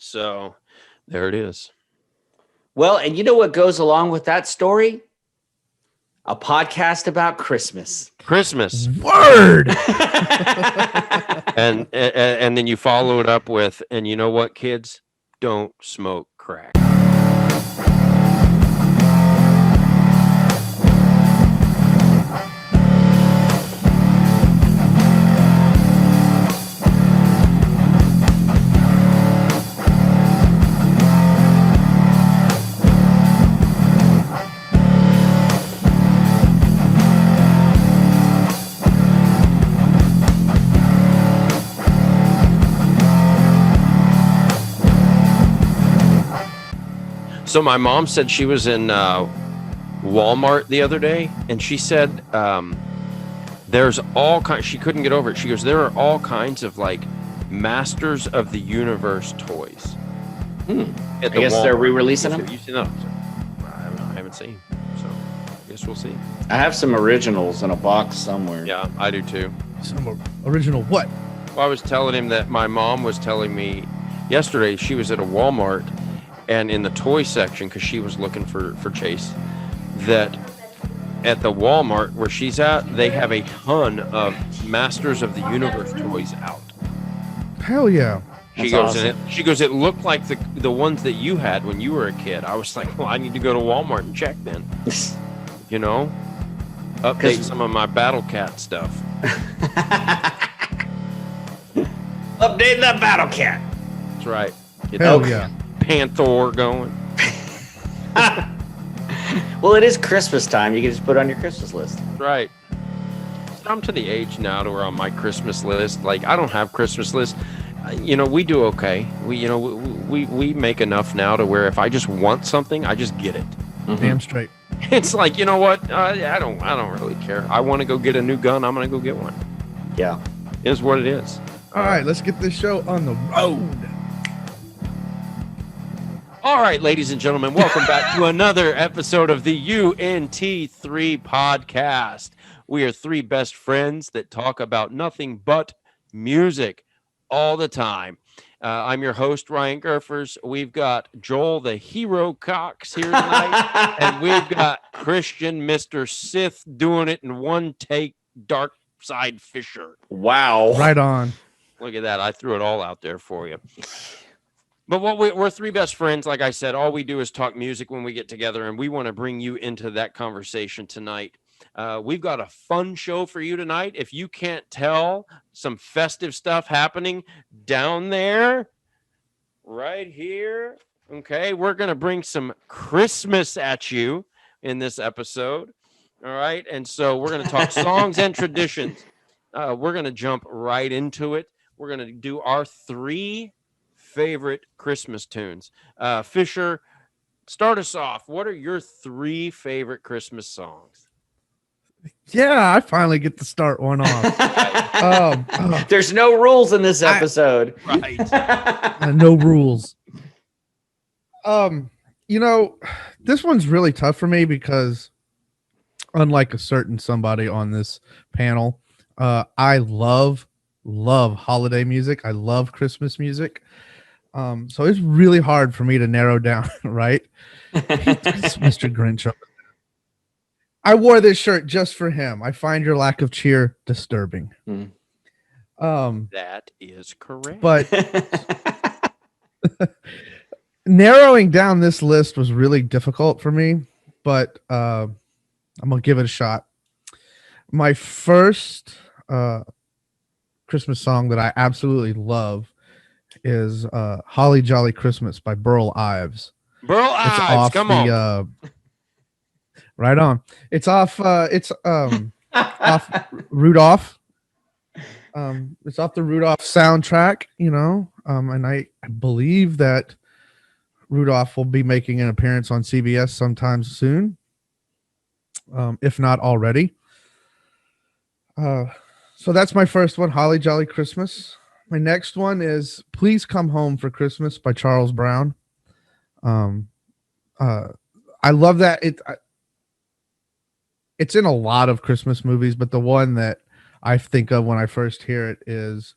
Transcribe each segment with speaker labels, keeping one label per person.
Speaker 1: So there it is.
Speaker 2: Well, and you know what goes along with that story? A podcast about Christmas.
Speaker 1: Christmas.
Speaker 3: Word.
Speaker 1: And then you follow it up with, and you know what, kids? Don't smoke crack. So my mom said she was in Walmart the other day, and she said there's all kinds. She couldn't get over it. She goes, there are all kinds of like Masters of the Universe toys.
Speaker 2: I guess they're re-releasing them.
Speaker 1: You see them? I haven't seen. So I guess we'll see.
Speaker 2: I have some originals in a box somewhere.
Speaker 1: Yeah, I do too.
Speaker 3: Some original what?
Speaker 1: Well, I was telling him that my mom was telling me yesterday she was at a Walmart. And in the toy section, because she was looking for Chase, that at the Walmart where she's at, they have a ton of Masters of the Universe toys out.
Speaker 3: Hell yeah.
Speaker 1: She goes, it looked like the ones that you had when you were a kid. I was like, well, I need to go to Walmart and check then. You know? Update some of my Battle Cat stuff.
Speaker 2: Update that Battle Cat.
Speaker 1: That's right.
Speaker 3: Hell yeah.
Speaker 1: Panther going.
Speaker 2: Well, it is Christmas time. You can just put it on your Christmas list.
Speaker 1: Right. I'm to the age now to where on my Christmas list, like I don't have Christmas list. You know, we do okay. We make enough now to where if I just want something, I just get it.
Speaker 3: Damn straight.
Speaker 1: It's like, you know what? I don't really care. I want to go get a new gun. I'm gonna go get one.
Speaker 2: Yeah.
Speaker 1: It is what it is.
Speaker 3: All right, let's get this show on the road.
Speaker 1: All right, ladies and gentlemen, welcome back to another episode of the UNT3 podcast. We are three best friends that talk about nothing but music all the time. I'm your host, Ryan Gerfers. We've got Joel, the hero Cox, here tonight. And we've got Christian, Mr. Sith, doing it in one take, Dark Side Fisher.
Speaker 2: Wow.
Speaker 3: Right on.
Speaker 1: Look at that. I threw it all out there for you. But we're three best friends. Like I said, all we do is talk music when we get together, and we want to bring you into that conversation tonight. We've got a fun show for you tonight. If you can't tell, some festive stuff happening down there, right here. Okay, we're going to bring some Christmas at you in this episode. All right, and so we're going to talk songs and traditions. We're going to jump right into it. We're going to do our three favorite Christmas tunes. Fisher, start us off. What are your three favorite Christmas songs?
Speaker 3: Yeah, I finally get to start one off.
Speaker 2: There's no rules in this episode.
Speaker 1: Right.
Speaker 3: No rules. You know, this one's really tough for me because unlike a certain somebody on this panel, I love holiday music. I love Christmas music. So it's really hard for me to narrow down, right? It's Mr. Grinch. I wore this shirt just for him. I find your lack of cheer disturbing.
Speaker 1: That is correct.
Speaker 3: But narrowing down this list was really difficult for me, but I'm going to give it a shot. My first Christmas song that I absolutely love is Holly Jolly Christmas by Burl Ives.
Speaker 1: Burl Ives, come on.
Speaker 3: Right on. It's off off Rudolph. It's off the Rudolph soundtrack, you know. And I believe that Rudolph will be making an appearance on CBS sometime soon. If not already. So that's my first one, Holly Jolly Christmas. My next one is Please Come Home for Christmas by Charles Brown. I love that. It's in a lot of Christmas movies, but the one that I think of when I first hear it is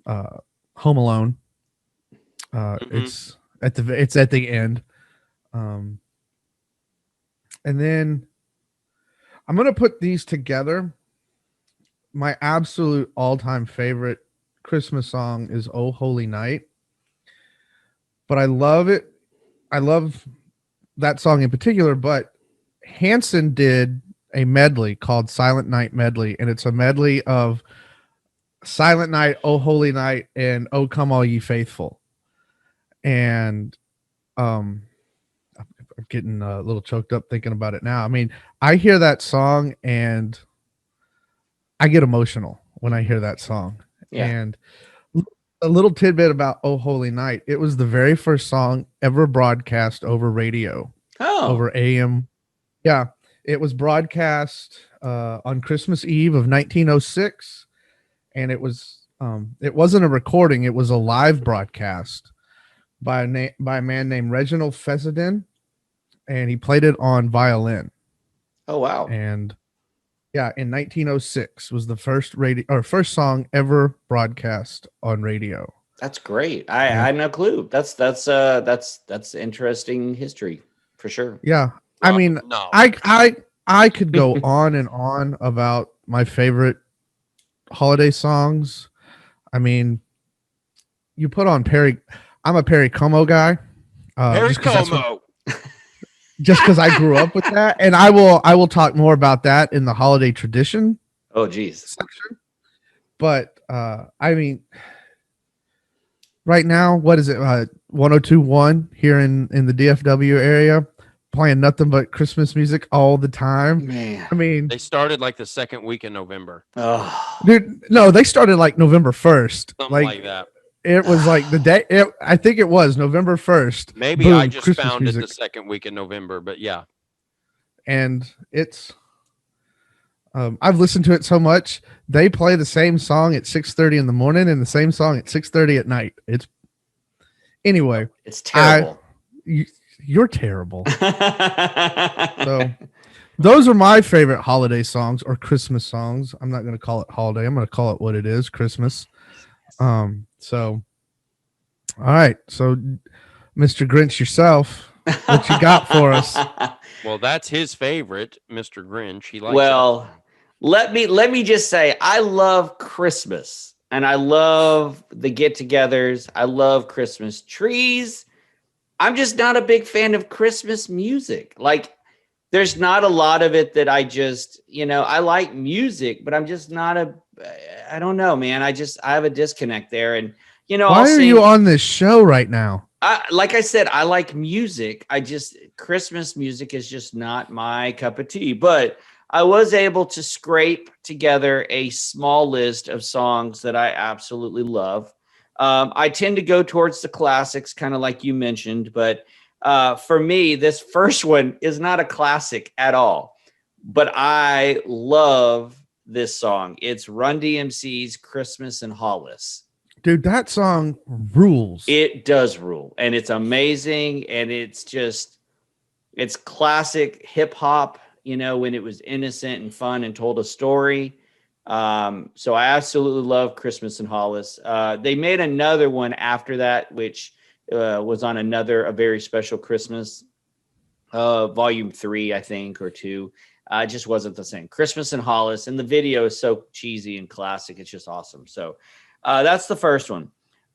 Speaker 3: Home Alone. It's at the end. And then I'm gonna put these together. My absolute all-time favorite Christmas song is "Oh Holy Night," but I love it. I love that song in particular, but Hanson did a medley called Silent Night Medley, and it's a medley of Silent Night, Oh Holy Night, and Oh Come All Ye Faithful. And I'm getting a little choked up thinking about it now. I mean, I hear that song and I get emotional when I hear that song.
Speaker 2: Yeah.
Speaker 3: And a little tidbit about Oh Holy Night. It was the very first song ever broadcast over radio, over AM. Yeah. It was broadcast on Christmas Eve of 1906. And it wasn't a recording. It was a live broadcast by a man named Reginald Fessenden. And he played it on violin.
Speaker 2: Oh, wow.
Speaker 3: And yeah, in 1906 was the first song ever broadcast on radio.
Speaker 2: That's great. I had no clue. That's interesting history for sure.
Speaker 3: Yeah. I mean,
Speaker 1: no.
Speaker 3: I could go on and on about my favorite holiday songs. I mean, you put on I'm a Perry Como guy.
Speaker 1: Perry Como.
Speaker 3: Just because I grew up with that, and I will talk more about that in the holiday tradition.
Speaker 2: Oh, geez.
Speaker 3: Section. But I mean, right now, what is it? 102.1 here in the DFW area, playing nothing but Christmas music all the time.
Speaker 2: Man,
Speaker 3: I mean,
Speaker 1: They started like the second week in November.
Speaker 2: oh,
Speaker 3: dude, no, they started like November 1st.
Speaker 1: Something like that.
Speaker 3: It was like the day. I think it was November 1st.
Speaker 1: Maybe
Speaker 3: Boom,
Speaker 1: I just
Speaker 3: Christmas
Speaker 1: found
Speaker 3: music.
Speaker 1: it the second week in November, but yeah.
Speaker 3: And it's I've listened to it so much. They play the same song at 6:30 in the morning and the same song at 6:30 at night. Anyway.
Speaker 2: It's terrible.
Speaker 3: You're terrible. So those are my favorite holiday songs or Christmas songs. I'm not going to call it holiday. I'm going to call it what it is, Christmas. So all right. So Mr. Grinch yourself, what you got for us?
Speaker 1: Well, that's his favorite, Mr. Grinch. He likes
Speaker 2: Well, let me just say I love Christmas and I love the get-togethers. I love Christmas trees. I'm just not a big fan of Christmas music. Like there's not a lot of it that I just, I like music, but I'm just not I don't know, man. I have a disconnect there. And,
Speaker 3: why are you on this show right now?
Speaker 2: Like I said, I like music. Christmas music is just not my cup of tea, but I was able to scrape together a small list of songs that I absolutely love. I tend to go towards the classics, kind of like you mentioned, but for me, this first one is not a classic at all, but I love this song. It's Run DMC's Christmas in Hollis.
Speaker 3: Dude, that song rules.
Speaker 2: It does rule, and it's amazing, and it's classic hip hop, when it was innocent and fun and told a story. So I absolutely love Christmas in Hollis. They made another one after that, which was on a very special Christmas, volume 3, I think, or 2. It just wasn't the same. Christmas in Hollis, and the video is so cheesy and classic. It's just awesome. So that's the first one.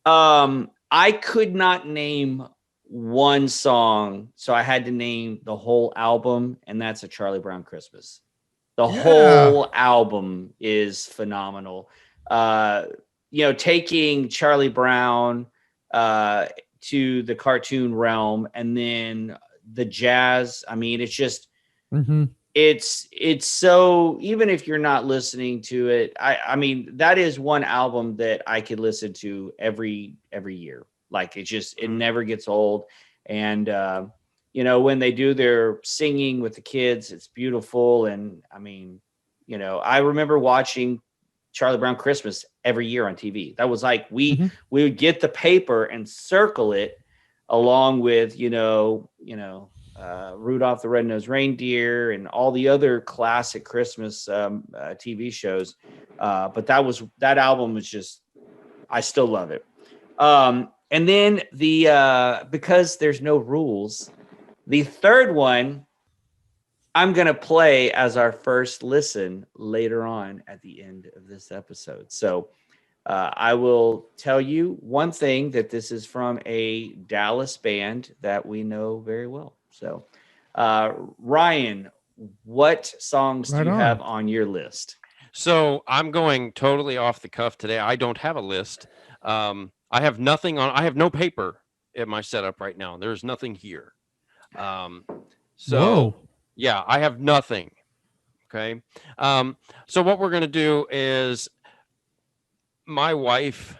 Speaker 2: I could not name one song, so I had to name the whole album, and that's A Charlie Brown Christmas. The whole album is phenomenal. Taking Charlie Brown to the cartoon realm, and then the jazz. I mean, it's just it's so, even if you're not listening to it, I mean, that is one album that I could listen to every year. Like it never gets old. And when they do their singing with the kids, it's beautiful. And I mean, I remember watching Charlie Brown Christmas every year on TV. That was like, we would get the paper and circle it along with, Rudolph the Red-Nosed Reindeer and all the other classic Christmas TV shows. But that album was just, I still love it. And then the because there's no rules, the third one I'm gonna play as our first listen later on at the end of this episode. So I will tell you one thing, that this is from a Dallas band that we know very well. So, Ryan, what songs do
Speaker 3: Right
Speaker 2: you
Speaker 3: on.
Speaker 2: have on your list?
Speaker 1: So I'm going totally off the cuff today. I don't have a list. I have nothing on. I have no paper at my setup right now. There's nothing here. So
Speaker 3: Whoa.
Speaker 1: yeah, I have nothing. Okay. So what we're gonna do is, my wife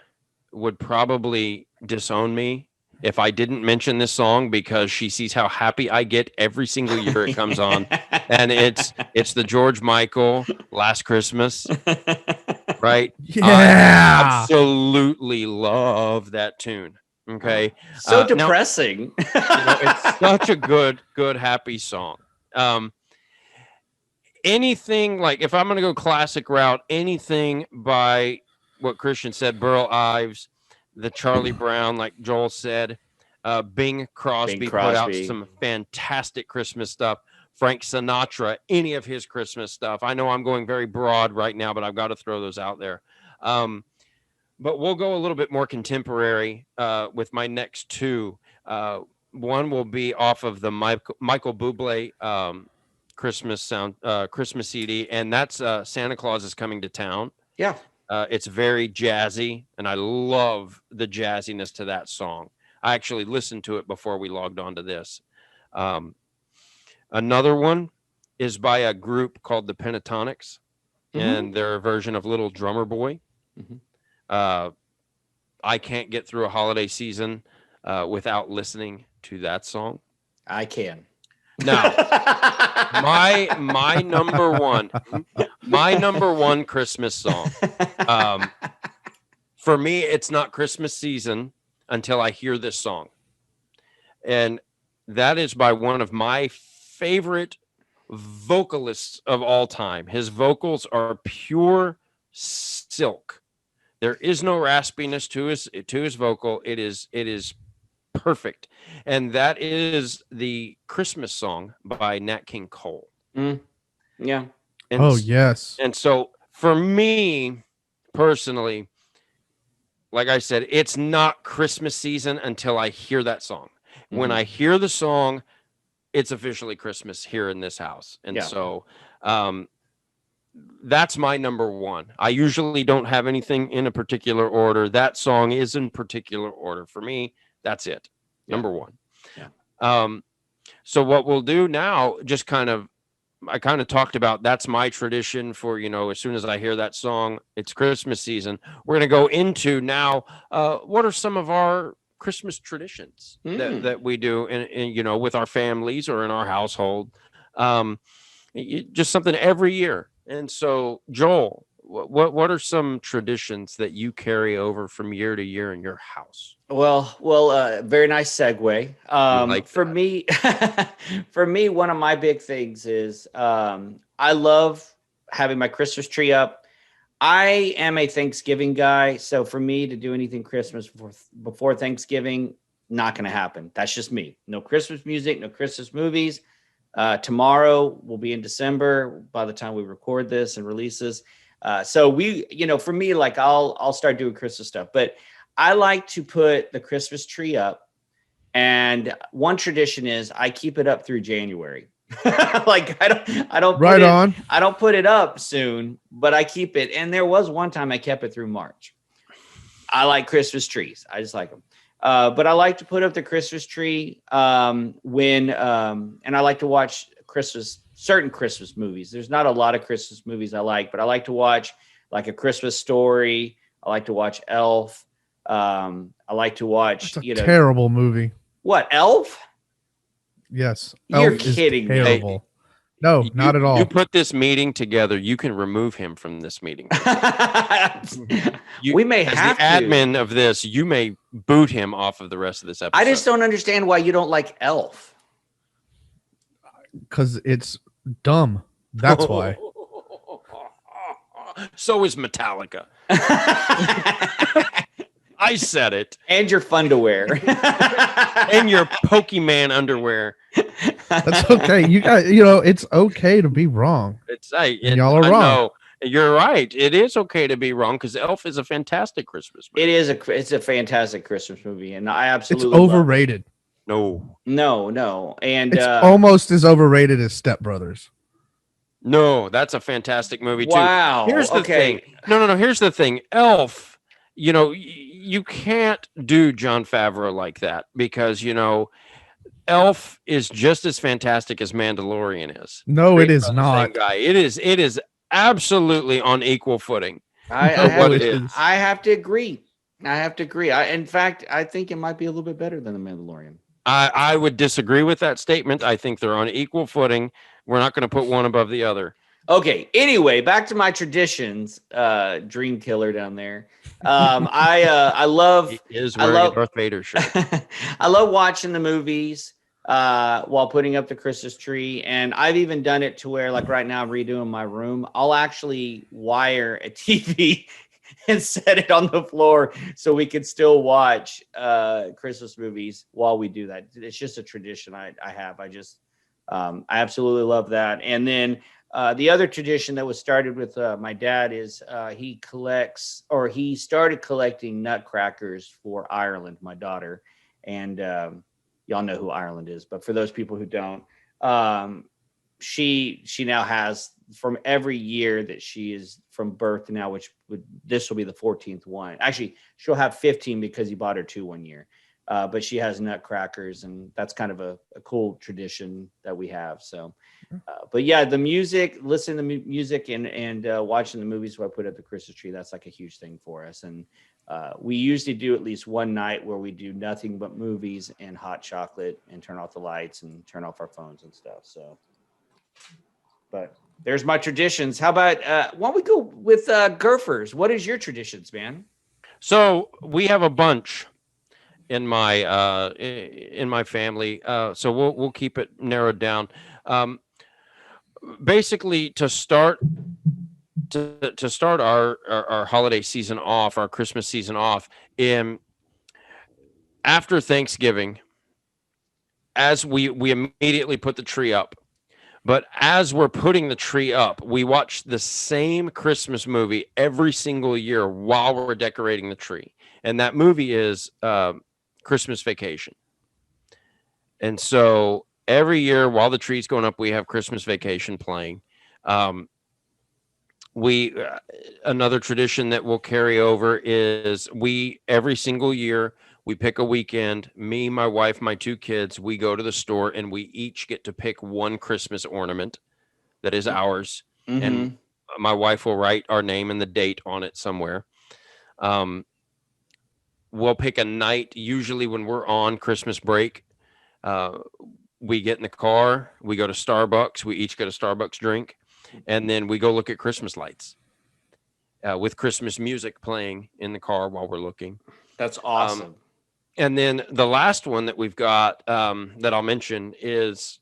Speaker 1: would probably disown me if I didn't mention this song, because she sees how happy I get every single year it comes on, and it's the George Michael Last Christmas, right? I
Speaker 3: Yeah.
Speaker 1: absolutely love that tune. Okay.
Speaker 2: So
Speaker 1: Now,
Speaker 2: depressing.
Speaker 1: it's such a good, happy song. Anything, like, if I'm going to go classic route, anything by what Christian said, Burl Ives, the Charlie Brown, like Joel said, Bing Crosby put out
Speaker 2: Crosby.
Speaker 1: some fantastic Christmas stuff. Frank Sinatra, any of his Christmas stuff. I know I'm going very broad right now, but I've got to throw those out there. But we'll go a little bit more contemporary with my next two. One will be off of the Michael Bublé Christmas CD, and that's Santa Claus is Coming to Town.
Speaker 2: Yeah.
Speaker 1: It's very jazzy, and I love the jazziness to that song. I actually listened to it before we logged on to this. Another one is by a group called the Pentatonics, and their version of Little Drummer Boy. I can't get through a holiday season without listening to that song.
Speaker 2: I can.
Speaker 1: Now, my number one Christmas song. For me, it's not Christmas season until I hear this song, and that is by one of my favorite vocalists of all time. His vocals are pure silk. There is no raspiness to his vocal. It is perfect. And that is the Christmas song by Nat King Cole.
Speaker 2: Yeah.
Speaker 1: And,
Speaker 3: Oh, yes.
Speaker 1: And so for me personally, like I said, it's not Christmas season until I hear that song. When I hear the song, it's officially Christmas here in this house. And so that's my number one. I usually don't have anything in a particular order. That song is in particular order. For me, that's it. Number one.
Speaker 2: Yeah.
Speaker 1: So what we'll do now, I kind of talked about, that's my tradition for, as soon as I hear that song, it's Christmas season. We're going to go into now, what are some of our Christmas traditions that we do in with our families or in our household. Just something every year. And so, Joel, what are some traditions that you carry over from year to year in your house?
Speaker 2: Well, very nice segue. For me, one of my big things is I love having my Christmas tree up. I am a Thanksgiving guy, so for me to do anything Christmas before Thanksgiving, not going to happen. That's just me. No Christmas music, no Christmas movies. Tomorrow will be in December by the time we record this and release this. So for me, like I'll start doing Christmas stuff, but I like to put the Christmas tree up. And one tradition is I keep it up through January. Like I don't put it up soon, but I keep it. And there was one time I kept it through March. I like Christmas trees. I just like them. But I like to put up the Christmas tree and I like to watch certain Christmas movies. There's not a lot of Christmas movies I like, but I like to watch like A Christmas Story. I like to watch Elf. I like to watch,
Speaker 3: terrible movie.
Speaker 2: What, Elf?
Speaker 3: Yes.
Speaker 2: You're
Speaker 3: Elf is
Speaker 2: kidding me.
Speaker 3: terrible. No, not at all.
Speaker 1: You put this meeting together, you can remove him from this meeting.
Speaker 2: We may have
Speaker 1: the admin of this, you may boot him off of the rest of this episode.
Speaker 2: I just don't understand why you don't like Elf.
Speaker 3: Because it's dumb. That's why.
Speaker 1: So is Metallica. I said it.
Speaker 2: And your fun to wear.
Speaker 1: And your Pokemon underwear.
Speaker 3: That's okay. You got, it's okay to be wrong.
Speaker 1: It's
Speaker 3: And y'all are wrong.
Speaker 1: No, you're right. It is okay to be wrong because Elf is a fantastic Christmas movie.
Speaker 2: It's a fantastic Christmas movie, and I
Speaker 3: It's
Speaker 2: absolutely love it.
Speaker 3: overrated.
Speaker 2: No, and
Speaker 3: It's almost as overrated as Step Brothers.
Speaker 1: No, that's a fantastic movie too.
Speaker 2: wow.
Speaker 1: Here's the thing. No. Here's the thing. Elf, you can't do Jon Favreau like that because, Elf is just as fantastic as Mandalorian is.
Speaker 3: No, it is
Speaker 1: Same
Speaker 3: not.
Speaker 1: guy. It is absolutely on equal footing.
Speaker 2: I
Speaker 3: is.
Speaker 2: have to agree. In fact, I think it might be a little bit better than the Mandalorian.
Speaker 1: I would disagree with that statement. I think they're on equal footing. We're not going to put one above the other.
Speaker 2: Okay. Anyway, back to my traditions. Dream killer down there. I love.
Speaker 1: He is wearing a Darth Vader shirt.
Speaker 2: I love watching the movies while putting up the Christmas tree, and I've even done it to where, like right now, I'm redoing my room. I'll actually wire a TV and set it on the floor so we can still watch Christmas movies while we do that. It's just a tradition I have. I absolutely love that. And then the other tradition that was started with my dad is he started collecting nutcrackers for Ireland, my daughter. And y'all know who Ireland is, but for those people who don't, she now has, from every year that she is from birth to now, this will be the 14th one. Actually, she'll have 15 because he bought her 2 1 year. But she has nutcrackers, and that's kind of a cool tradition that we have. So, but yeah, the music, listening to music and watching the movies where I put up the Christmas tree, that's like a huge thing for us. And we usually do at least one night where we do nothing but movies and hot chocolate and turn off the lights and turn off our phones and stuff. So, but there's my traditions. How about, why don't we go with Gurfers? What is your traditions, man?
Speaker 1: So we have a bunch in my family. So we'll keep it narrowed down. Basically, to start our holiday season off, our Christmas season off, after Thanksgiving, as we immediately put the tree up. But as we're putting the tree up, we watch the same Christmas movie every single year while we're decorating the tree. And that movie is Christmas Vacation. And so every year while the tree's going up, we have Christmas Vacation playing. Another tradition that we'll carry over is every single year, we pick a weekend, me, my wife, my 2 kids, we go to the store and we each get to pick one Christmas ornament that is ours. Mm-hmm. And my wife will write our name and the date on it somewhere. We'll pick a night, usually when we're on Christmas break. We get in the car, we go to Starbucks, we each get a Starbucks drink, and then we go look at Christmas lights with Christmas music playing in the car while we're looking.
Speaker 2: That's awesome.
Speaker 1: And then the last one that we've got that I'll mention is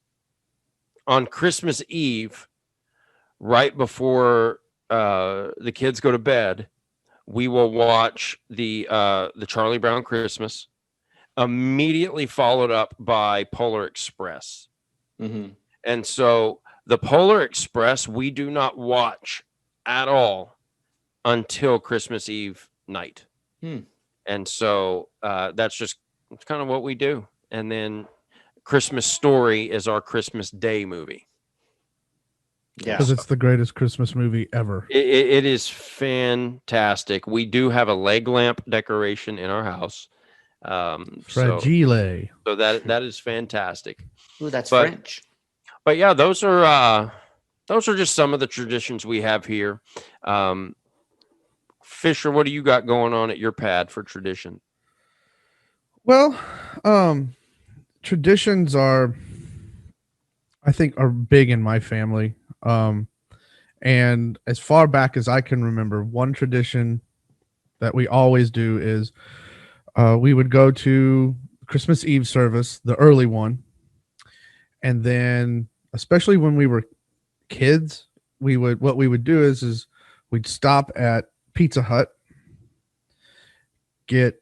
Speaker 1: on Christmas Eve, right before the kids go to bed, we will watch the Charlie Brown Christmas, immediately followed up by Polar Express. Mm-hmm. And so the Polar Express, we do not watch at all until Christmas Eve night. And so that's kind of what we do. And then Christmas Story is our Christmas Day movie.
Speaker 3: Yeah, because it's the greatest Christmas movie ever.
Speaker 1: It is fantastic. We do have a leg lamp decoration in our house.
Speaker 3: Fragile.
Speaker 1: So that is fantastic.
Speaker 2: Ooh, that's French.
Speaker 1: But yeah, those are just some of the traditions we have here. Fisher, what do you got going on at your pad for tradition?
Speaker 3: Well, traditions I think are big in my family. And as far back as I can remember, one tradition that we always do is we would go to Christmas Eve service, the early one. And then, especially when we were kids, what we would do is we'd stop at Pizza Hut, get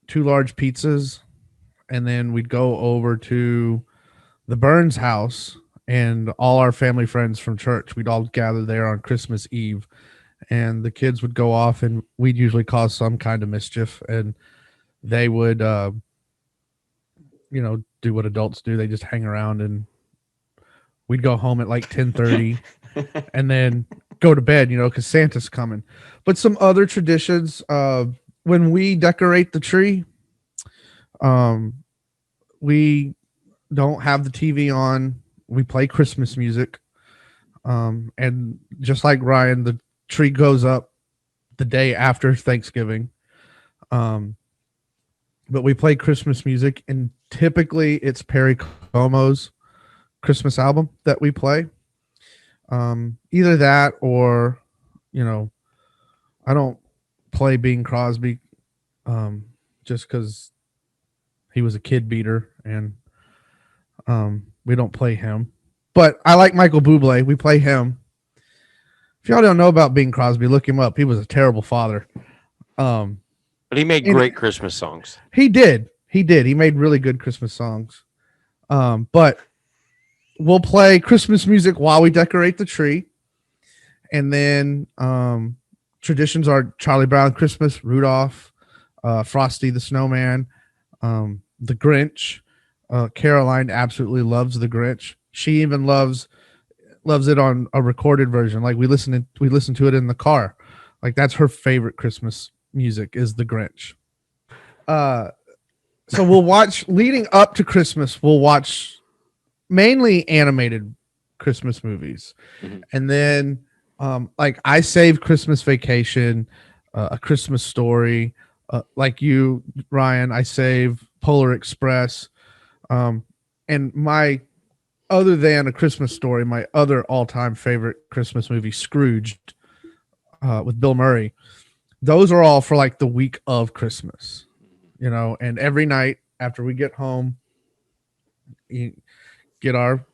Speaker 3: 2 large pizzas, and then we'd go over to the Burns house, and all our family friends from church, we'd all gather there on Christmas Eve, and the kids would go off, and we'd usually cause some kind of mischief, and they would, do what adults do. They just hang around, and we'd go home at like 10:30 and then go to bed, because Santa's coming. But some other traditions, when we decorate the tree, we don't have the TV on. We play Christmas music. And just like Ryan, the tree goes up the day after Thanksgiving. But we play Christmas music, and typically it's Perry Como's Christmas album that we play. Either that or, I don't play Bing Crosby just because he was a kid beater, and we don't play him. But I like Michael Bublé. We play him. If y'all don't know about Bing Crosby, look him up. He was a terrible father.
Speaker 1: But he made great Christmas songs.
Speaker 3: He did. He made really good Christmas songs. But we'll play Christmas music while we decorate the tree. And then traditions are Charlie Brown Christmas, Rudolph, Frosty the Snowman, the Grinch. Caroline absolutely loves the Grinch. She even loves it on a recorded version. Like we listen to it in the car. Like that's her favorite Christmas music is the Grinch. So we'll watch leading up to Christmas. We'll watch mainly animated Christmas movies.
Speaker 2: Mm-hmm.
Speaker 3: And then like I Save Christmas Vacation, A Christmas Story, like you, Ryan, I Save Polar Express. And my, other than A Christmas Story, my other all-time favorite Christmas movie, Scrooged, with Bill Murray. Those are all for like the week of Christmas, and every night after we get home, you get our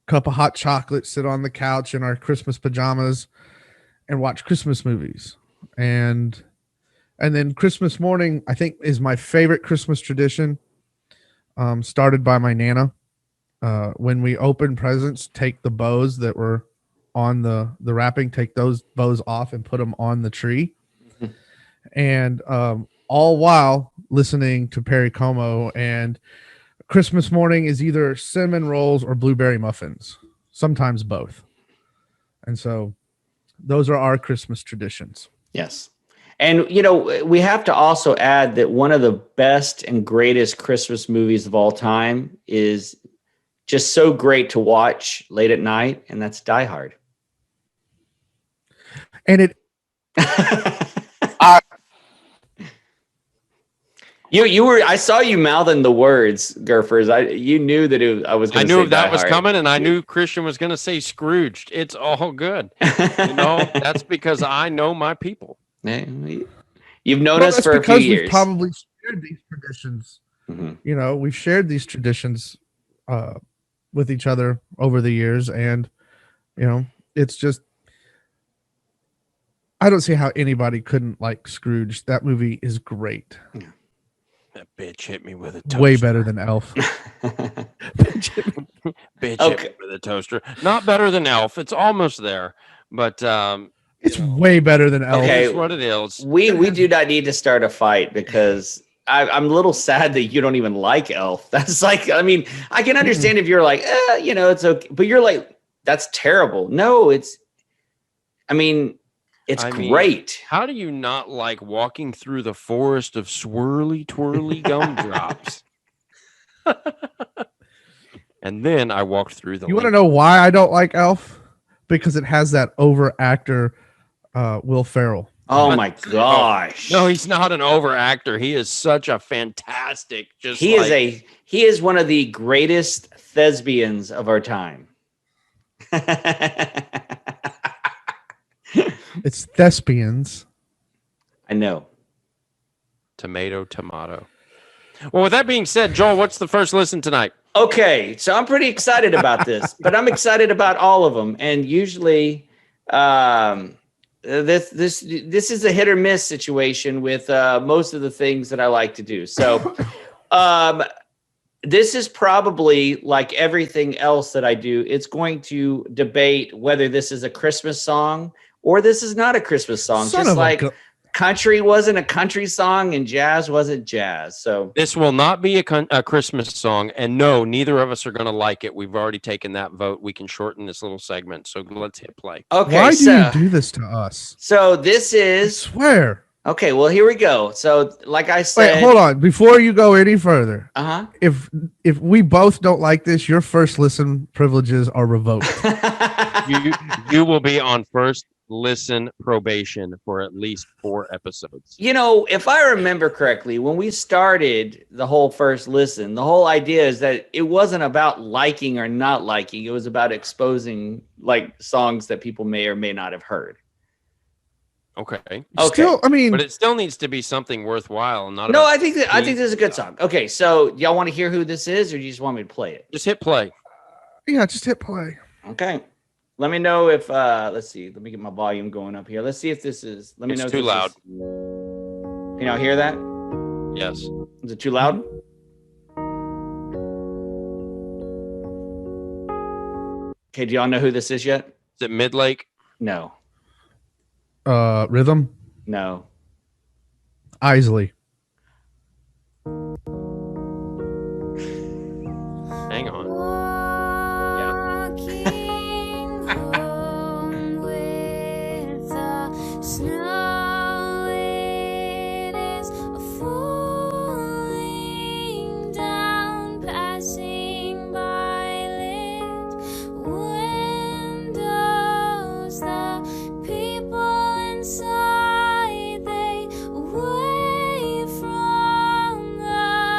Speaker 3: cup of hot chocolate, sit on the couch in our Christmas pajamas and watch Christmas movies. And then Christmas morning, I think, is my favorite Christmas tradition, started by my Nana. When we open presents, take the bows that were on the wrapping, take those bows off and put them on the tree. And all while listening to Perry Como. And Christmas morning is either cinnamon rolls or blueberry muffins, sometimes both. And so those are our Christmas traditions.
Speaker 2: Yes. And, we have to also add that one of the best and greatest Christmas movies of all time is just so great to watch late at night, and that's Die Hard.
Speaker 3: And it...
Speaker 2: I saw you mouthing the words, Gurfers. You knew that I was going to say
Speaker 1: I knew that was
Speaker 2: Die Hard.
Speaker 1: coming, and I knew Christian was going to say Scrooged. It's all good. That's because I know my people.
Speaker 2: You've known us for a few years.
Speaker 3: We've probably shared these traditions.
Speaker 2: Mm-hmm.
Speaker 3: We've shared these traditions with each other over the years, and it's just, I don't see how anybody couldn't like Scrooge. That movie is great.
Speaker 1: Yeah. That bitch hit me with a toaster.
Speaker 3: Way better than Elf.
Speaker 1: Bitch hit me with a toaster. Not better than Elf. It's almost there, but
Speaker 3: it's way better than Elf.
Speaker 2: Okay,
Speaker 1: it's what it is.
Speaker 2: We do not need to start a fight because I'm a little sad that you don't even like Elf. That's like, I can understand if you're like, it's okay, but you're like, that's terrible. No, it's great.
Speaker 1: How do you not like walking through the forest of swirly, twirly gumdrops? And then I walked through the.
Speaker 3: You want to know why I don't like Elf? Because it has that over actor, Will Ferrell.
Speaker 2: Oh my gosh!
Speaker 1: No, he's not an over actor. He is such a fantastic.
Speaker 2: He is one of the greatest thespians of our time.
Speaker 3: It's thespians.
Speaker 2: I know.
Speaker 1: Tomato. Well, with that being said, Joel, what's the first listen tonight?
Speaker 2: Okay, so I'm pretty excited about this, but I'm excited about all of them. And usually, this is a hit or miss situation with most of the things that I like to do. So this is probably like everything else that I do. It's going to debate whether this is a Christmas song or this is not a Christmas song.
Speaker 3: Son
Speaker 2: Just
Speaker 3: of a
Speaker 2: like
Speaker 3: gu-
Speaker 2: country wasn't a country song and jazz wasn't jazz. So
Speaker 1: This will not be a Christmas song, and no, neither of us are going to like it. We've already taken that vote. We can shorten this little segment, so let's hit play.
Speaker 2: okay,
Speaker 3: Why do
Speaker 2: so
Speaker 3: you do this to us?
Speaker 2: so this
Speaker 3: I
Speaker 2: is
Speaker 3: swear.
Speaker 2: okay. Well, here we go. So like I said,
Speaker 3: Wait, hold on. Before you go any further,
Speaker 2: Uh
Speaker 3: if we both don't like this, your first listen privileges are revoked.
Speaker 2: huh.
Speaker 1: You will be on first listen probation for at least 4 episodes.
Speaker 2: You know, if I remember correctly, when we started the whole first listen, the whole idea is that it wasn't about liking or not liking. It was about exposing like songs that people may or may not have heard.
Speaker 1: Okay,
Speaker 2: Okay.
Speaker 3: Still, I mean,
Speaker 1: but it still needs to be something worthwhile, not
Speaker 2: No,
Speaker 1: about,
Speaker 2: I think this is a good song. Okay, so y'all want to hear who this is, or do you just want me to play it?
Speaker 1: just hit play.
Speaker 3: yeah, just hit play.
Speaker 2: Okay. Let me know if let's see. Let me get my volume going up here. Let's see if this is. Let me
Speaker 1: It's
Speaker 2: know if
Speaker 1: too
Speaker 2: this
Speaker 1: loud.
Speaker 2: is- Can y'all hear that?
Speaker 1: Yes.
Speaker 2: Is it too loud? Okay, do y'all know who this is yet?
Speaker 1: Is it Midlake?
Speaker 2: No.
Speaker 3: Rhythm,
Speaker 2: No.
Speaker 3: Eisley.
Speaker 1: Hang on.
Speaker 4: Walking home with the snow, it is falling down, passing by lit windows. The people inside, they wave from the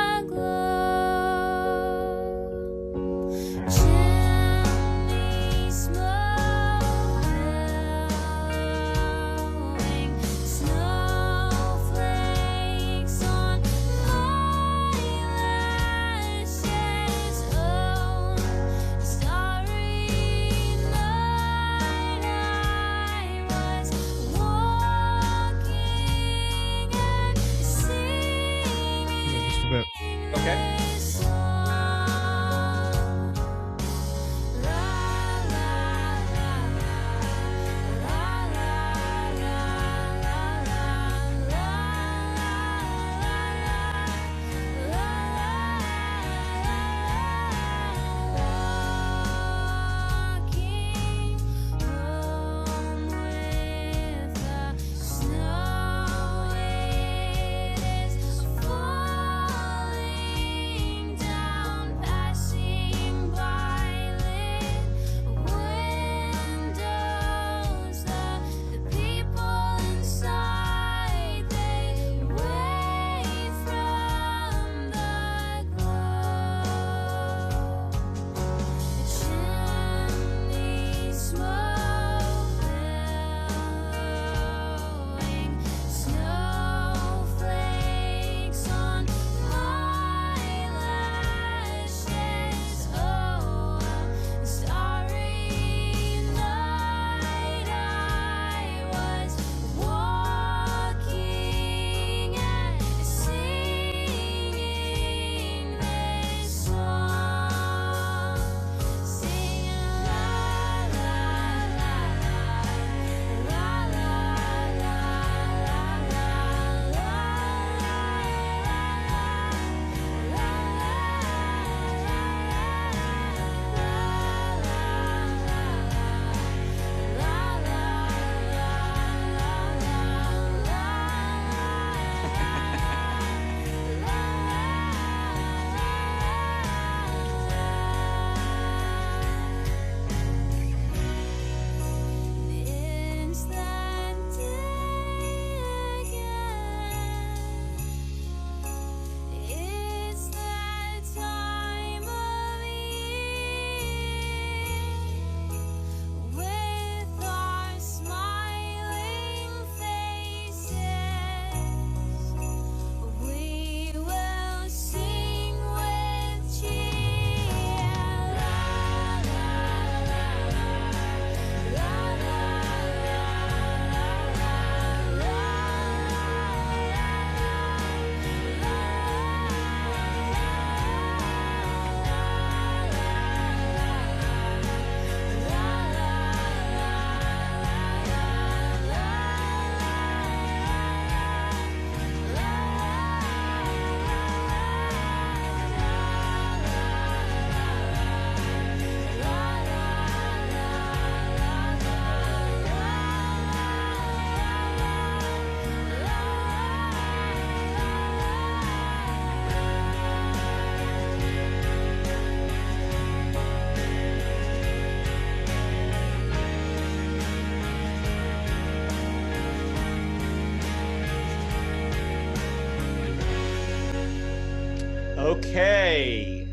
Speaker 2: Okay.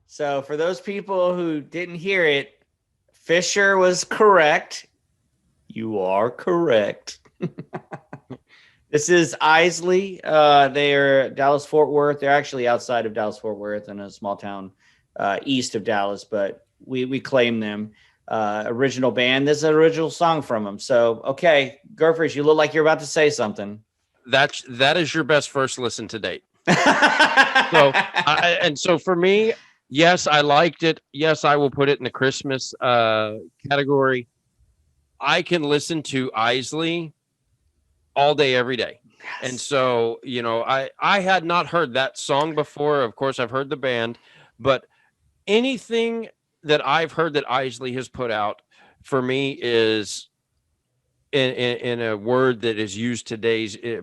Speaker 2: So for those people who didn't hear it, Fisher was correct. You are correct. This is Eisley. They are Dallas Fort Worth. They're actually outside of Dallas Fort Worth in a small town east of Dallas, but we claim them. Original band. This is an original song from them. So okay, Gurfers, you look like you're about to say something.
Speaker 1: That is your best first listen to date. So for me, yes, I liked it. Yes, I will put it in the Christmas category. I can listen to Eisley all day, every day.
Speaker 2: Yes.
Speaker 1: And so, I had not heard that song before. Of course, I've heard the band, but anything that I've heard that Eisley has put out for me is in a word that is used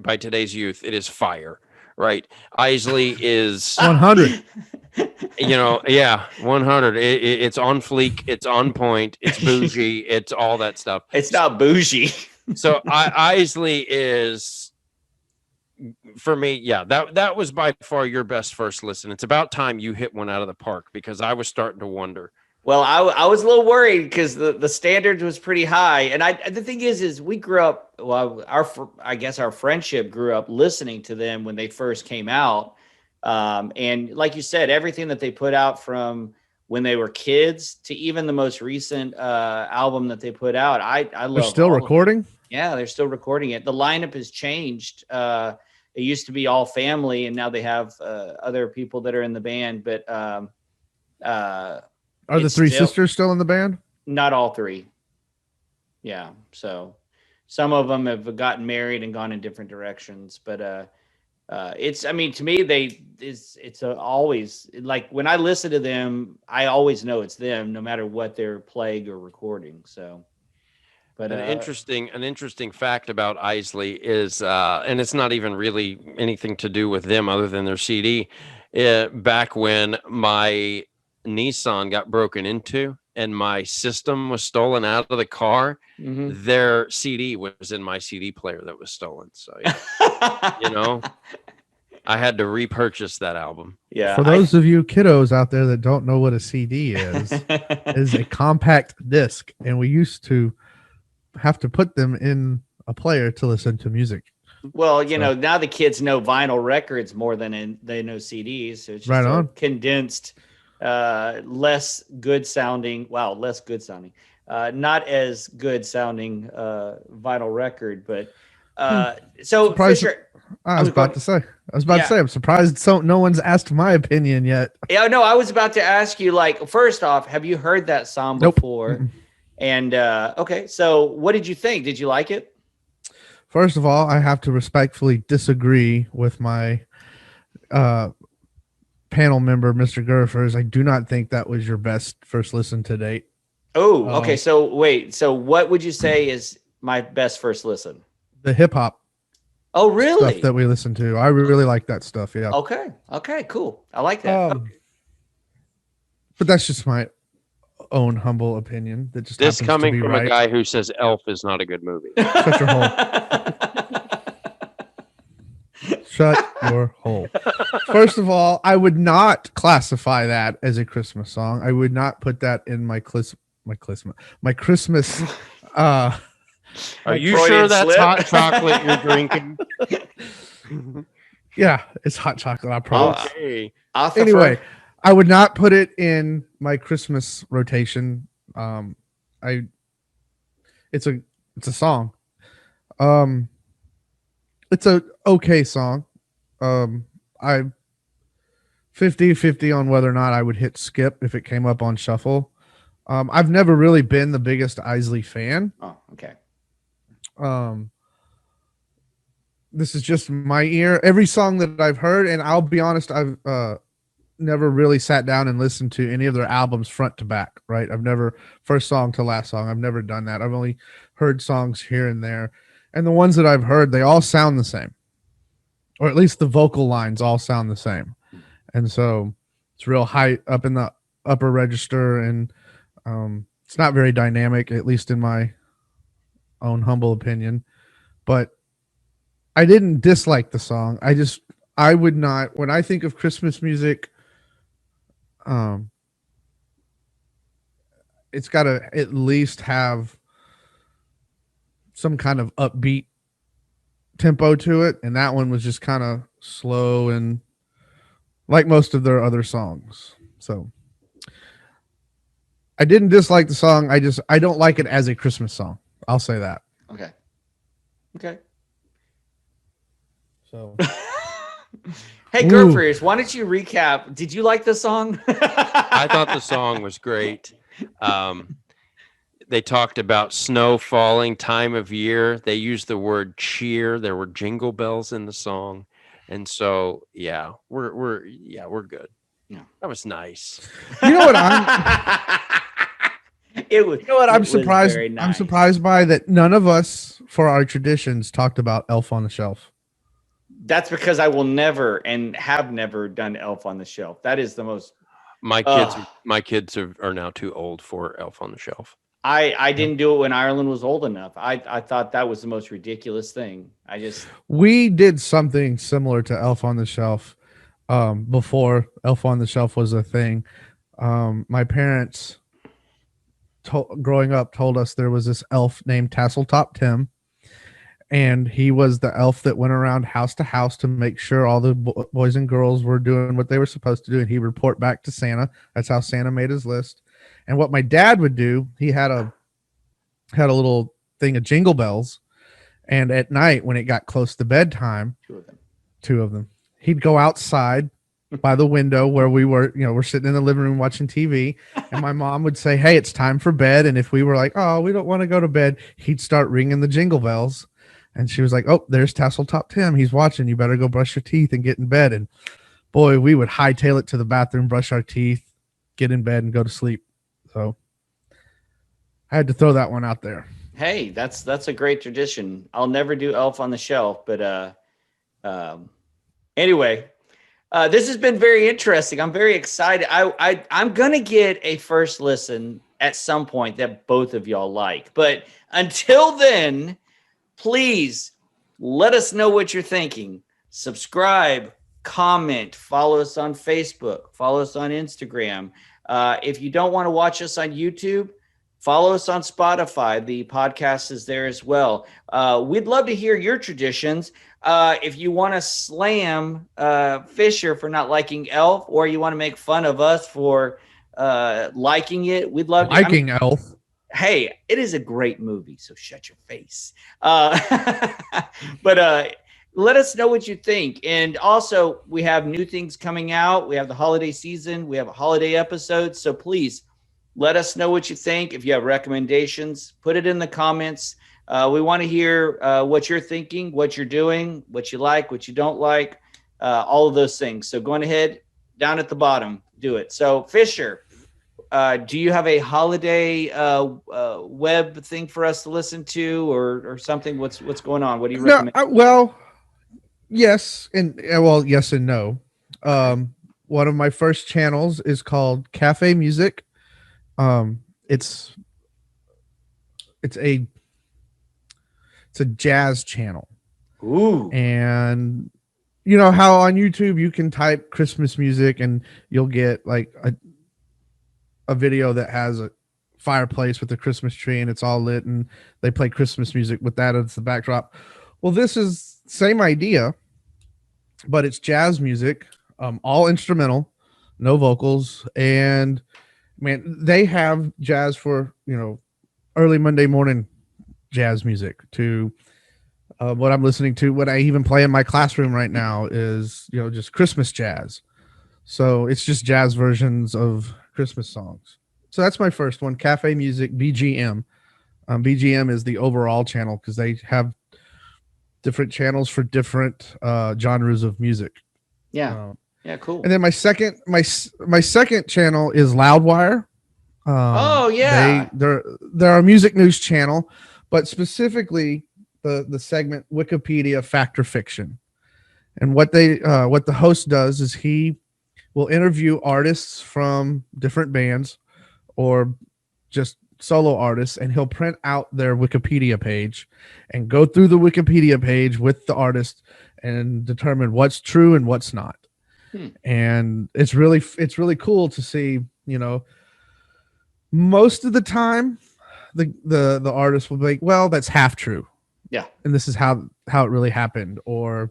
Speaker 1: by today's youth. It is fire, right? Eisley is
Speaker 3: 100.
Speaker 1: 100. It's on fleek. It's on point. It's bougie. It's all that stuff.
Speaker 2: It's not bougie.
Speaker 1: So Eisley is, for me, that was by far your best first listen. It's about time you hit one out of the park, because I was starting to wonder.
Speaker 2: Well, I was a little worried because the standard was pretty high, and the thing is we grew up. Well, I guess our friendship grew up listening to them when they first came out, and like you said, everything that they put out from when they were kids to even the most recent album that they put out, I love.
Speaker 3: They're still recording?
Speaker 2: Yeah, they're still recording it. The lineup has changed. It used to be all family, and now they have other people that are in the band. But
Speaker 3: are the three sisters still in the band?
Speaker 2: Not all three. Yeah, so some of them have gotten married and gone in different directions. But it's, I mean, to me, it's always like when I listen to them, I always know it's them, no matter what they're playing or recording. So. But
Speaker 1: an interesting fact about Eisley is, and it's not even really anything to do with them other than their CD. Back when my Nissan got broken into and my system was stolen out of the car, their CD was in my CD player that was stolen. So, I had to repurchase that album.
Speaker 2: Yeah.
Speaker 3: For those of you kiddos out there that don't know what a CD is a compact disc, and we used to have to put them in a player to listen to music.
Speaker 2: Well, now the kids know vinyl records more than they know CDs. So it's just
Speaker 3: right on.
Speaker 2: Condensed, less good sounding, not as good sounding vinyl record. But so
Speaker 3: surprised,
Speaker 2: Fisher,
Speaker 3: I was about to say, I'm surprised no one's asked my opinion yet.
Speaker 2: Yeah, no, I was about to ask you, like, first off, have you heard that song before?
Speaker 3: Nope.
Speaker 2: And okay, so what did you think? Did you like it?
Speaker 3: First of all, I have to respectfully disagree with my panel member, Mr. Gurfers. I do not think that was your best first listen to date.
Speaker 2: Oh, okay. So wait. So what would you say is my best first listen?
Speaker 3: The hip hop.
Speaker 2: Oh, really?
Speaker 3: Stuff that we listen to. I really like that stuff. Yeah.
Speaker 2: Okay. Okay. Cool. I like that.
Speaker 3: But that's just my own humble opinion. That just
Speaker 1: this coming from
Speaker 3: right.
Speaker 1: A guy who says Elf is not a good movie.
Speaker 3: Shut your hole. Shut your hole. First of all, I would not classify that as a Christmas song. I would not put that in my Christmas.
Speaker 1: Are you sure that's hot chocolate you're drinking?
Speaker 3: Yeah, it's hot chocolate. I promise.
Speaker 1: Okay.
Speaker 3: Anyway, I would not put it in my Christmas rotation. It's a song. It's a okay song. I 50-50 on whether or not I would hit skip if it came up on shuffle. I've never really been the biggest Eisley fan.
Speaker 2: Oh, okay.
Speaker 3: This is just my ear. Every song that I've heard, and I'll be honest, I've never really sat down and listened to any of their albums front to back, right? I've never, first song to last song, I've never done that. I've only heard songs here and there. And the ones that I've heard, they all sound the same. Or at least the vocal lines all sound the same. And so it's real high up in the upper register, and it's not very dynamic, at least in my own humble opinion. But I didn't dislike the song. I would not, when I think of Christmas music, um, it's got to at least have some kind of upbeat tempo to it. And that one was just kind of slow and like most of their other songs. So I didn't dislike the song. I don't like it as a Christmas song. I'll say that.
Speaker 2: Okay. Okay.
Speaker 3: So
Speaker 2: Hey,
Speaker 3: Ooh.
Speaker 2: Gurfriers, why don't you recap? Did you like the song?
Speaker 1: I thought the song was great. They talked about snow falling, time of year. They used the word cheer. There were jingle bells in the song, and so yeah, we're good.
Speaker 2: Yeah.
Speaker 1: That was nice.
Speaker 3: You know what I'm
Speaker 2: It was.
Speaker 3: You know what
Speaker 2: it
Speaker 3: I'm
Speaker 2: was
Speaker 3: surprised
Speaker 2: very
Speaker 3: I'm
Speaker 2: nice.
Speaker 3: surprised by that none of us for our traditions talked about Elf on the Shelf.
Speaker 2: That's because I will never and have never done Elf on the Shelf. That is the most.
Speaker 1: My
Speaker 2: Ugh.
Speaker 1: kids are now too old for Elf on the Shelf.
Speaker 2: I didn't do it when Ireland was old enough. I thought that was the most ridiculous thing.
Speaker 3: We did something similar to Elf on the Shelf before Elf on the Shelf was a thing. My parents growing up told us there was this elf named Tasseltop Tim, and he was the elf that went around house to house to make sure all the boys and girls were doing what they were supposed to do, and he'd report back to Santa. That's how Santa made his list. And what my dad would do, he had a little thing of jingle bells, and at night when it got close to bedtime, two of them, he'd go outside by the window where we're sitting in the living room watching TV, and my mom would say, "Hey, it's time for bed." And if we were like, "Oh, we don't want to go to bed," he'd start ringing the jingle bells, and she was like, "Oh, there's Tasseltop Tim. He's watching. You better go brush your teeth and get in bed." And boy, we would hightail it to the bathroom, brush our teeth, get in bed, and go to sleep. So I had to throw that one out there.
Speaker 2: Hey, that's a great tradition. I'll never do Elf on the Shelf, but anyway, this has been very interesting. I'm very excited. I'm gonna get a first listen at some point that both of y'all like. But until then, please let us know what you're thinking. Subscribe, comment, follow us on Facebook, follow us on Instagram. If you don't want to watch us on YouTube, follow us on Spotify. The podcast is there as well. We'd love to hear your traditions. If you want to slam Fisher for not liking Elf, or you want to make fun of us for liking it, we'd love to.
Speaker 3: Liking Elf.
Speaker 2: Hey, it is a great movie, so shut your face. But let us know what you think. And also, we have new things coming out. We have the holiday season. We have a holiday episode. So please let us know what you think. If you have recommendations, put it in the comments. We want to hear what you're thinking, what you're doing, what you like, what you don't like, all of those things. So going ahead, down at the bottom, do it. So Fisher, do you have a holiday web thing for us to listen to, or something? What's going on? What do you recommend?
Speaker 3: Yes and no. One of my first channels is called Cafe Music. It's a jazz channel.
Speaker 2: Ooh.
Speaker 3: And you know how on YouTube you can type Christmas music and you'll get like a video that has a fireplace with a Christmas tree and it's all lit and they play Christmas music with that as the backdrop. Well, this is same idea, but it's jazz music, all instrumental, no vocals. And man, they have jazz for, early Monday morning jazz music to what I'm listening to. What I even play in my classroom right now is, just Christmas jazz. So it's just jazz versions of Christmas songs. So that's my first one, Cafe Music, BGM. BGM is the overall channel because they have different channels for different genres of music.
Speaker 2: Yeah. Yeah, cool.
Speaker 3: And then my second channel is Loudwire.
Speaker 2: Oh yeah.
Speaker 3: They're a music news channel, but specifically the segment Wikipedia Fact or Fiction. And what the host does is he will interview artists from different bands or just solo artists, and he'll print out their Wikipedia page and go through the Wikipedia page with the artist and determine what's true and what's not. And it's really cool to see, you know, most of the time the artist will be like, well, that's half true.
Speaker 2: Yeah.
Speaker 3: And this is how it really happened. Or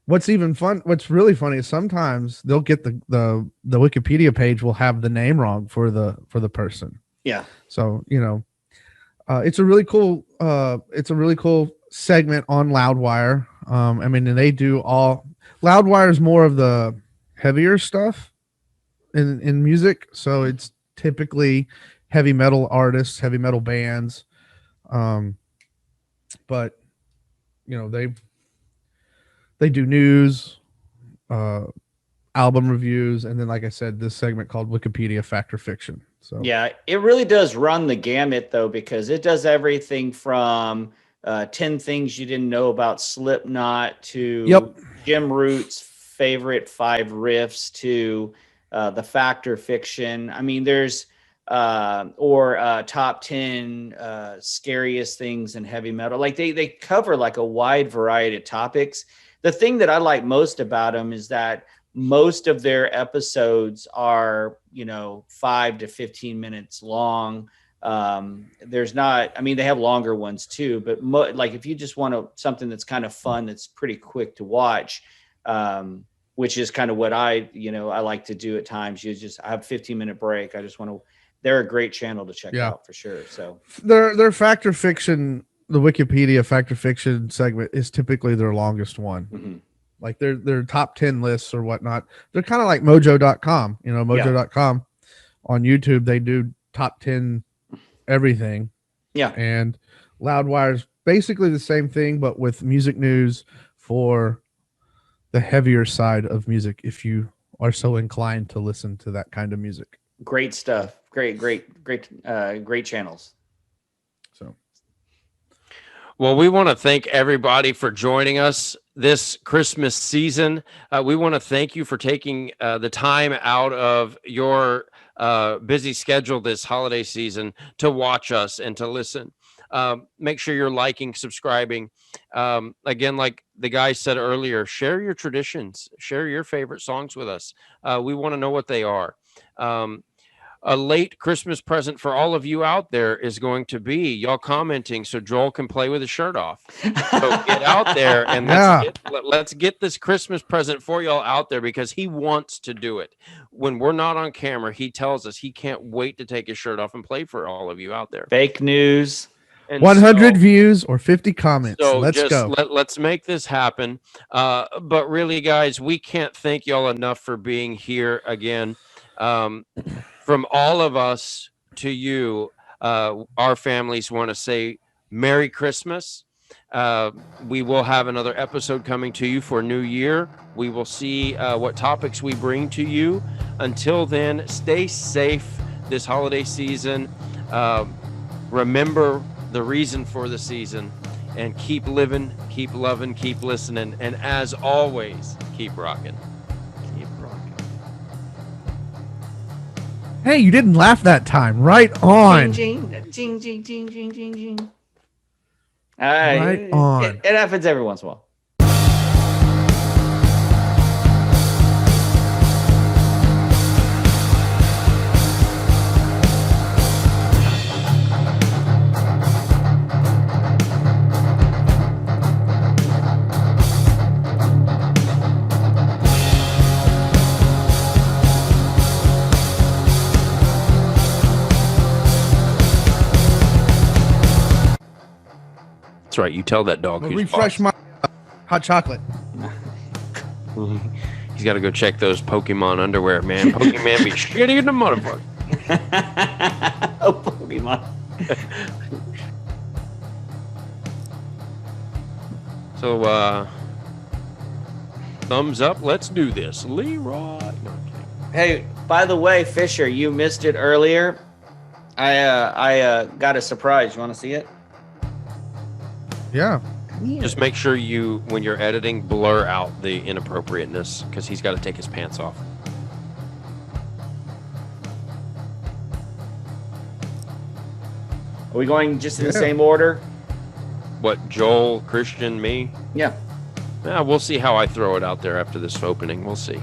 Speaker 3: what's really funny is sometimes they'll get the Wikipedia page will have the name wrong for the person.
Speaker 2: Yeah.
Speaker 3: So, you know, it's a really cool segment on Loudwire. I mean, and they do all Loudwire is more of the heavier stuff in music. So it's typically heavy metal artists, heavy metal bands. But you know, they do news, album reviews, and then, like I said, this segment called Wikipedia Fact or Fiction. So
Speaker 2: yeah, it really does run the gamut though, because it does everything from 10 things you didn't know about Slipknot to Jim Root's favorite 5 riffs to the Fact or Fiction. I mean, there's top 10 scariest things in heavy metal. Like they cover like a wide variety of topics. The thing that I like most about them is that most of their episodes are, you know, 5 to 15 minutes long. There's not, I mean, they have longer ones too, but like if you just want something that's kind of fun, that's pretty quick to watch, which is kind of what I like to do at times. I have a 15-minute break. They're a great channel to check out for sure. So
Speaker 3: their Fact or Fiction, the Wikipedia Fact or Fiction segment is typically their longest one.
Speaker 2: Mm-hmm.
Speaker 3: Like their top 10 lists or whatnot. They're kind of like mojo.com, you know, mojo.com on YouTube. They do top 10 everything.
Speaker 2: Yeah.
Speaker 3: And Loudwire's basically the same thing, but with music news for the heavier side of music, if you are so inclined to listen to that kind of music.
Speaker 2: Great stuff. Great channels.
Speaker 3: So,
Speaker 1: well, we want to thank everybody for joining us this Christmas season. We want to thank you for taking the time out of your busy schedule this holiday season to watch us and to listen. Make sure you're liking, subscribing. Again, like the guy said earlier, share your traditions, share your favorite songs with us. We want to know what they are. A late Christmas present for all of you out there is going to be y'all commenting so Joel can play with his shirt off. So get out there and let's get this Christmas present for y'all out there, because he wants to do it. When we're not on camera, he tells us he can't wait to take his shirt off and play for all of you out there.
Speaker 2: Fake news.
Speaker 1: And
Speaker 3: 100 views or 50 comments.
Speaker 1: So
Speaker 3: let's go.
Speaker 1: Let's make this happen. But really, guys, we can't thank y'all enough for being here again. From all of us to you, our families want to say Merry Christmas. We will have another episode coming to you for New Year. We will see what topics we bring to you. Until then, stay safe this holiday season. Remember the reason for the season, and keep living, keep loving, keep listening, and as always, keep rocking.
Speaker 3: Hey, you didn't laugh that time. Right on.
Speaker 2: Jing, jing, jing, jing, jing, jing, jing. All right.
Speaker 3: Right on.
Speaker 2: It happens every once in a while.
Speaker 1: That's right. You tell that dog.
Speaker 3: I'll
Speaker 1: Who's
Speaker 3: refresh
Speaker 1: boss.
Speaker 3: my hot chocolate.
Speaker 1: He's got to go check those Pokemon underwear, man. Pokemon be shitty in the motherfucker.
Speaker 2: Oh, Pokemon.
Speaker 1: So, thumbs up. Let's do this. Leroy. No, I'm kidding.
Speaker 2: Hey, by the way, Fisher, you missed it earlier. I got a surprise. You want to see it?
Speaker 3: Yeah.
Speaker 1: Just make sure you, when you're editing, blur out the inappropriateness, because he's got to take his pants off.
Speaker 2: Are we going just in the same order?
Speaker 1: What, Joel, Christian, me?
Speaker 2: Yeah.
Speaker 1: We'll see how I throw it out there after this opening. We'll see.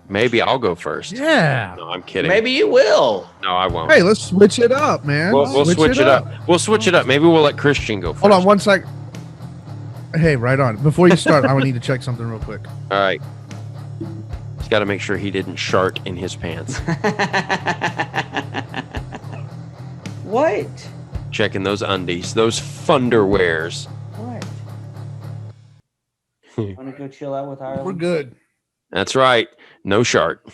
Speaker 1: Maybe I'll go first.
Speaker 3: Yeah.
Speaker 1: No, I'm kidding.
Speaker 2: Maybe you will.
Speaker 1: No, I won't.
Speaker 3: Hey, let's switch it up, man.
Speaker 1: We'll switch it up. We'll switch it up. Maybe we'll let Christian go first.
Speaker 3: Hold on one sec. Hey, right on. Before you start, I would need to check something real quick.
Speaker 1: All right. He's got to make sure he didn't shart in his pants.
Speaker 2: What?
Speaker 1: Checking those undies, those funderwears.
Speaker 2: What? Want to go chill out with Ireland?
Speaker 3: We're good.
Speaker 1: That's right. No shart.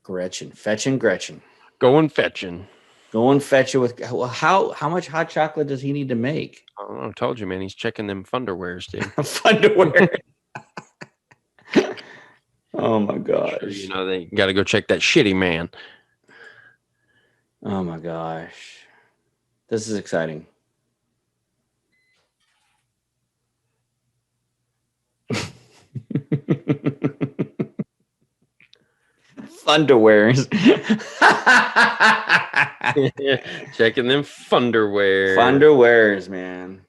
Speaker 2: Gretchen. Fetching Gretchen.
Speaker 1: Going fetching.
Speaker 2: Go and fetch it with how much hot chocolate does he need to make?
Speaker 1: I don't know. I told you, man. He's checking them funderwears, dude.
Speaker 2: Fun to wear. Oh my gosh.
Speaker 1: Sure, you know, they got to go check that shitty man.
Speaker 2: Oh my gosh. This is exciting. Thunderwears.
Speaker 1: Checking them funderwear.
Speaker 2: Thunderwears, man.